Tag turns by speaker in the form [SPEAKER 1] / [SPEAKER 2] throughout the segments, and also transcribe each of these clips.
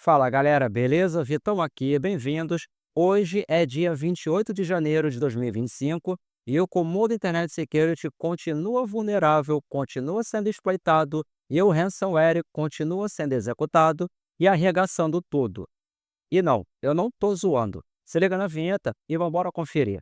[SPEAKER 1] Fala galera, beleza? Vitão aqui, bem-vindos. Hoje é dia 28 de janeiro de 2025 e o Comodo Internet Security continua vulnerável, continua sendo exploitado e o ransomware continua sendo executado e arregaçando tudo. E não, eu não tô zoando. Se liga na vinheta e vambora conferir.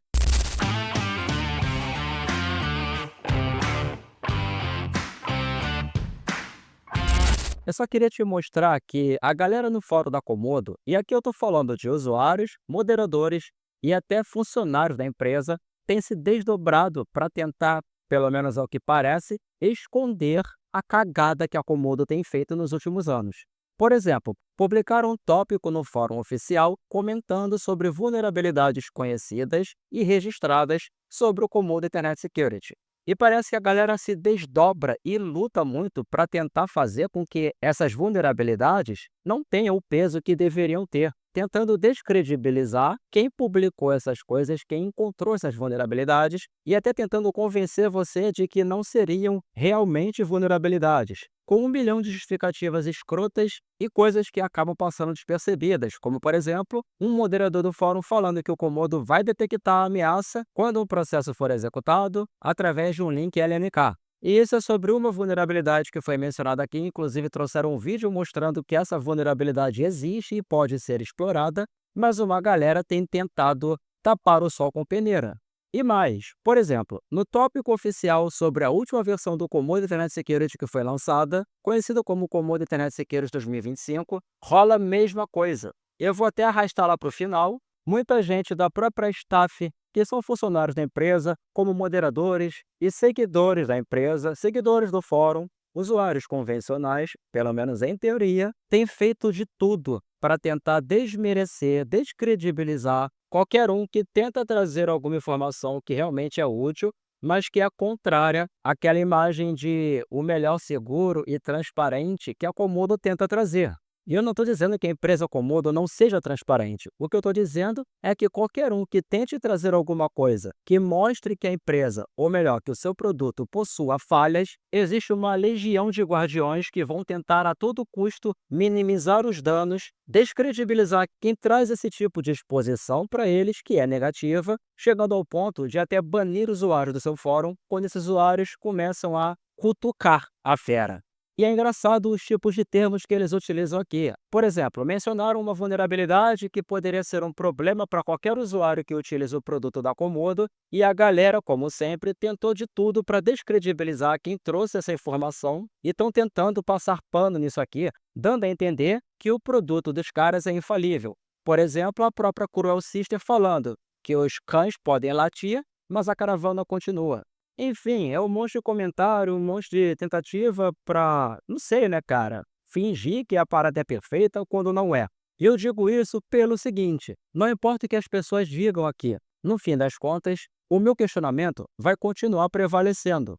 [SPEAKER 1] Eu só queria te mostrar que a galera no fórum da Comodo, e aqui eu estou falando de usuários, moderadores e até funcionários da empresa, tem se desdobrado para tentar, pelo menos ao que parece, esconder a cagada que a Comodo tem feito nos últimos anos. Por exemplo, publicaram um tópico no fórum oficial comentando sobre vulnerabilidades conhecidas e registradas sobre o Comodo Internet Security. E parece que a galera se desdobra e luta muito para tentar fazer com que essas vulnerabilidades não tenham o peso que deveriam ter, tentando descredibilizar quem publicou essas coisas, quem encontrou essas vulnerabilidades e até tentando convencer você de que não seriam realmente vulnerabilidades, com 1 milhão de justificativas escrotas e coisas que acabam passando despercebidas, como, por exemplo, um moderador do fórum falando que o Comodo vai detectar a ameaça quando um processo for executado através de um link LNK. E isso é sobre uma vulnerabilidade que foi mencionada aqui, inclusive trouxeram um vídeo mostrando que essa vulnerabilidade existe e pode ser explorada, mas uma galera tem tentado tapar o sol com peneira. E mais, por exemplo, no tópico oficial sobre a última versão do Comodo Internet Security que foi lançada, conhecido como Comodo Internet Security 2025, rola a mesma coisa. Eu vou até arrastar lá para o final. Muita gente da própria staff, que são funcionários da empresa, como moderadores e seguidores da empresa, seguidores do fórum, usuários convencionais, pelo menos em teoria, têm feito de tudo para tentar desmerecer, descredibilizar qualquer um que tenta trazer alguma informação que realmente é útil, mas que é contrária àquela imagem de o melhor seguro e transparente que a Comodo tenta trazer. E eu não estou dizendo que a empresa Comodo não seja transparente. O que eu estou dizendo é que qualquer um que tente trazer alguma coisa que mostre que a empresa, ou melhor, que o seu produto possua falhas, existe uma legião de guardiões que vão tentar a todo custo minimizar os danos, descredibilizar quem traz esse tipo de exposição para eles, que é negativa, chegando ao ponto de até banir usuários do seu fórum quando esses usuários começam a cutucar a fera. E é engraçado os tipos de termos que eles utilizam aqui. Por exemplo, mencionaram uma vulnerabilidade que poderia ser um problema para qualquer usuário que utilize o produto da Comodo, e a galera, como sempre, tentou de tudo para descredibilizar quem trouxe essa informação e estão tentando passar pano nisso aqui, dando a entender que o produto dos caras é infalível. Por exemplo, a própria Cruel Sister falando que os cães podem latir, mas a caravana continua. Enfim, é um monte de comentário, um monte de tentativa pra, não sei, né, cara, fingir que a parada é perfeita quando não é. E eu digo isso pelo seguinte: não importa o que as pessoas digam aqui, no fim das contas, o meu questionamento vai continuar prevalecendo.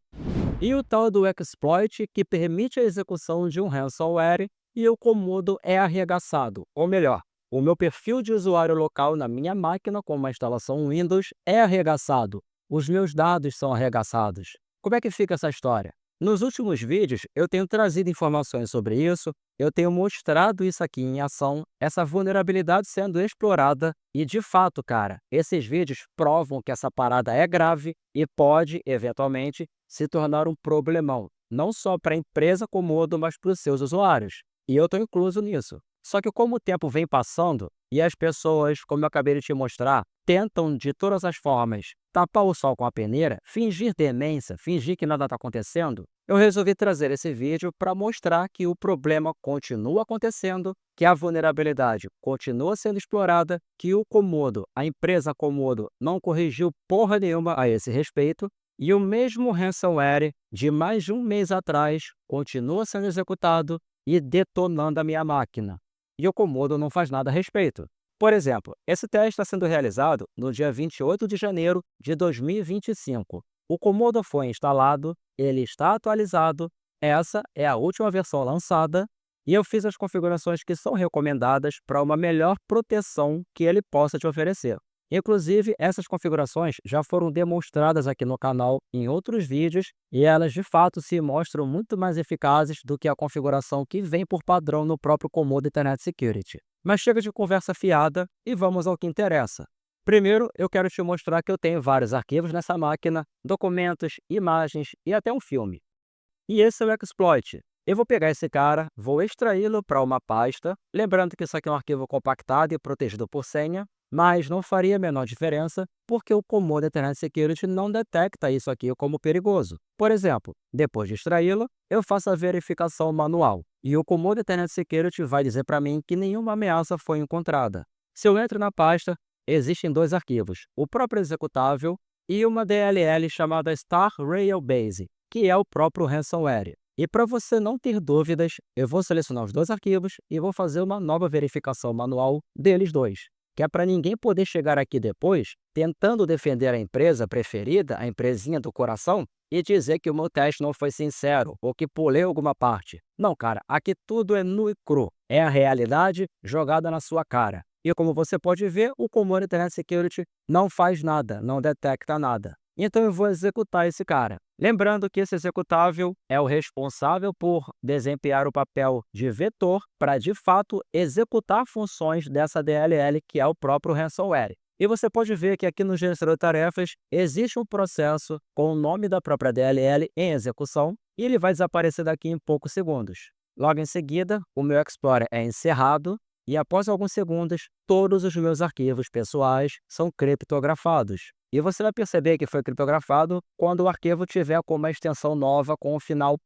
[SPEAKER 1] E o tal do exploit que permite a execução de um ransomware e o Comodo é arregaçado, ou melhor, o meu perfil de usuário local na minha máquina com uma instalação Windows é arregaçado. Os meus dados são arregaçados. Como é que fica essa história? Nos últimos vídeos, eu tenho trazido informações sobre isso, eu tenho mostrado isso aqui em ação, essa vulnerabilidade sendo explorada, e de fato, cara, esses vídeos provam que essa parada é grave e pode, eventualmente, se tornar um problemão, não só para a empresa Comodo, mas para os seus usuários. E eu estou incluso nisso. Só que como o tempo vem passando e as pessoas, como eu acabei de te mostrar, tentam de todas as formas tapar o sol com a peneira, fingir demência, fingir que nada está acontecendo, eu resolvi trazer esse vídeo para mostrar que o problema continua acontecendo, que a vulnerabilidade continua sendo explorada, que o Comodo, a empresa Comodo, não corrigiu porra nenhuma a esse respeito, e o mesmo ransomware de mais de um mês atrás continua sendo executado e detonando a minha máquina. E o Comodo não faz nada a respeito. Por exemplo, esse teste está sendo realizado no dia 28 de janeiro de 2025. O Comodo foi instalado, ele está atualizado, essa é a última versão lançada, e eu fiz as configurações que são recomendadas para uma melhor proteção que ele possa te oferecer. Inclusive, essas configurações já foram demonstradas aqui no canal em outros vídeos e elas de fato se mostram muito mais eficazes do que a configuração que vem por padrão no próprio Comodo Internet Security. Mas chega de conversa fiada e vamos ao que interessa. Primeiro, eu quero te mostrar que eu tenho vários arquivos nessa máquina, documentos, imagens e até um filme. E esse é o exploit. Eu vou pegar esse cara, vou extraí-lo para uma pasta, lembrando que isso aqui é um arquivo compactado e protegido por senha, mas não faria a menor diferença porque o Comodo Internet Security não detecta isso aqui como perigoso. Por exemplo, depois de extraí-lo, eu faço a verificação manual e o Comodo Internet Security vai dizer para mim que nenhuma ameaça foi encontrada. Se eu entro na pasta, existem dois arquivos, o próprio executável e uma DLL chamada Star Railbase, que é o próprio ransomware. E para você não ter dúvidas, eu vou selecionar os dois arquivos e vou fazer uma nova verificação manual deles dois, que é para ninguém poder chegar aqui depois tentando defender a empresa preferida, a empresinha do coração, e dizer que o meu teste não foi sincero ou que pulei alguma parte. Não, cara, aqui tudo é nu e cru. É a realidade jogada na sua cara. E como você pode ver, o Comodo Internet Security não faz nada, não detecta nada. Então eu vou executar esse cara. Lembrando que esse executável é o responsável por desempenhar o papel de vetor para, de fato, executar funções dessa DLL, que é o próprio ransomware. E você pode ver que aqui no gerenciador de tarefas existe um processo com o nome da própria DLL em execução e ele vai desaparecer daqui em poucos segundos. Logo em seguida, o meu Explorer é encerrado e após alguns segundos, todos os meus arquivos pessoais são criptografados. E você vai perceber que foi criptografado quando o arquivo tiver com uma extensão nova com o final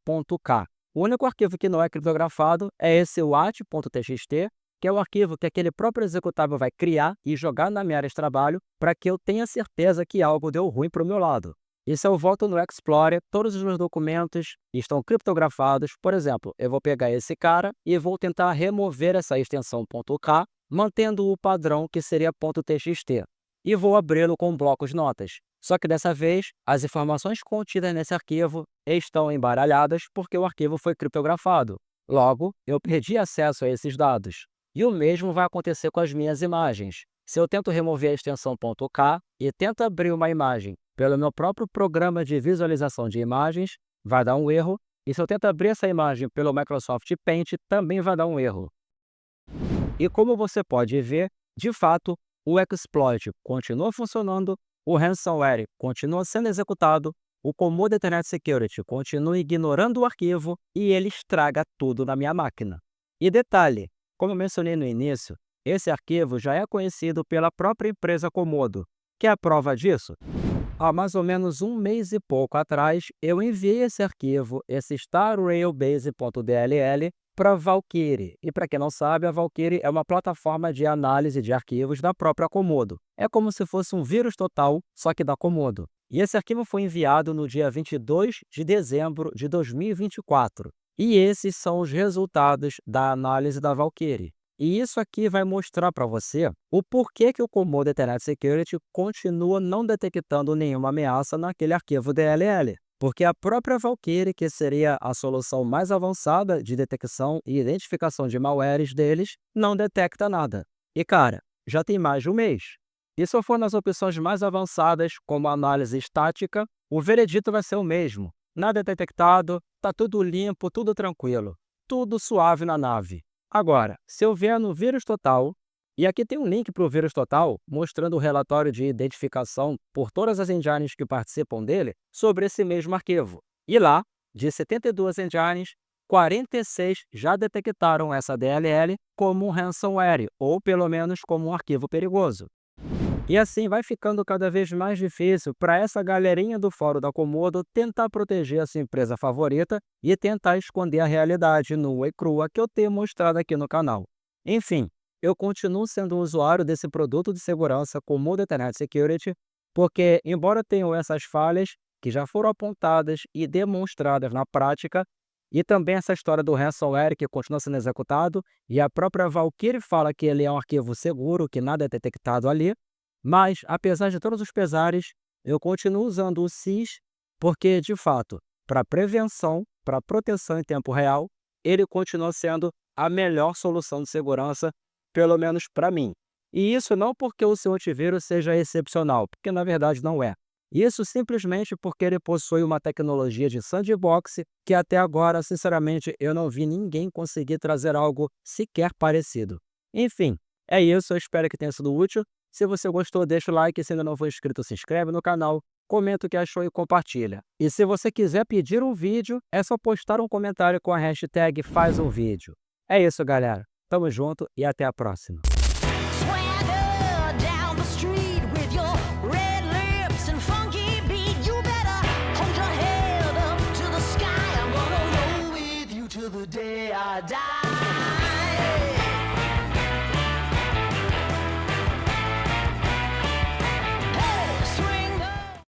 [SPEAKER 1] .k. O único arquivo que não é criptografado é esse wat.txt, que é o arquivo que aquele próprio executável vai criar e jogar na minha área de trabalho para que eu tenha certeza que algo deu ruim para o meu lado. E se eu volto no Explorer, todos os meus documentos estão criptografados. Por exemplo, eu vou pegar esse cara e vou tentar remover essa extensão .k, mantendo o padrão que seria .txt. E vou abri-lo com blocos notas. Só que dessa vez, as informações contidas nesse arquivo estão embaralhadas porque o arquivo foi criptografado. Logo, eu perdi acesso a esses dados. E o mesmo vai acontecer com as minhas imagens. Se eu tento remover a extensão .k e tento abrir uma imagem pelo meu próprio programa de visualização de imagens, vai dar um erro. E se eu tento abrir essa imagem pelo Microsoft Paint, também vai dar um erro. E como você pode ver, de fato, o exploit continua funcionando, o ransomware continua sendo executado, o Comodo Internet Security continua ignorando o arquivo e ele estraga tudo na minha máquina. E detalhe, como eu mencionei no início, esse arquivo já é conhecido pela própria empresa Comodo. Quer a prova disso? Há mais ou menos um mês e pouco atrás, eu enviei esse arquivo, esse starrailbase.dll, para a Valkyrie. E para quem não sabe, a Valkyrie é uma plataforma de análise de arquivos da própria Comodo. É como se fosse um vírus total, só que da Comodo. E esse arquivo foi enviado no dia 22 de dezembro de 2024. E esses são os resultados da análise da Valkyrie. E isso aqui vai mostrar para você o porquê que o Comodo Internet Security continua não detectando nenhuma ameaça naquele arquivo DLL. Porque a própria Valkyrie, que seria a solução mais avançada de detecção e identificação de malwares deles, não detecta nada. E cara, já tem mais de um mês. E se eu for nas opções mais avançadas, como a análise estática, o veredito vai ser o mesmo. Nada é detectado, tá tudo limpo, tudo tranquilo, tudo suave na nave. Agora, se eu vier no vírus total, e aqui tem um link para o vírus total, mostrando o relatório de identificação por todas as engines que participam dele sobre esse mesmo arquivo. E lá, de 72 engines, 46 já detectaram essa DLL como um ransomware, ou pelo menos como um arquivo perigoso. E assim vai ficando cada vez mais difícil para essa galerinha do fórum da Comodo tentar proteger a sua empresa favorita e tentar esconder a realidade nua e crua que eu tenho mostrado aqui no canal. Enfim, eu continuo sendo um usuário desse produto de segurança Comodo Internet Security, porque embora tenham essas falhas que já foram apontadas e demonstradas na prática, e também essa história do ransomware que continua sendo executado, e a própria Valkyrie fala que ele é um arquivo seguro, que nada é detectado ali, mas, apesar de todos os pesares, eu continuo usando o SIS porque, de fato, para prevenção, para proteção em tempo real, ele continua sendo a melhor solução de segurança, pelo menos para mim. E isso não porque o seu antivírus seja excepcional, porque na verdade não é. Isso simplesmente porque ele possui uma tecnologia de sandbox que até agora, sinceramente, eu não vi ninguém conseguir trazer algo sequer parecido. Enfim, é isso, eu espero que tenha sido útil. Se você gostou, deixa o like, se ainda não for inscrito, se inscreve no canal, comenta o que achou e compartilha. E se você quiser pedir um vídeo, é só postar um comentário com a hashtag faz um vídeo. É isso, galera. Tamo junto e até a próxima.
[SPEAKER 2] Swagger down the street with your red lips and funky beat. You better hold your head up to the sky. I'm gonna roll with you till the day I die.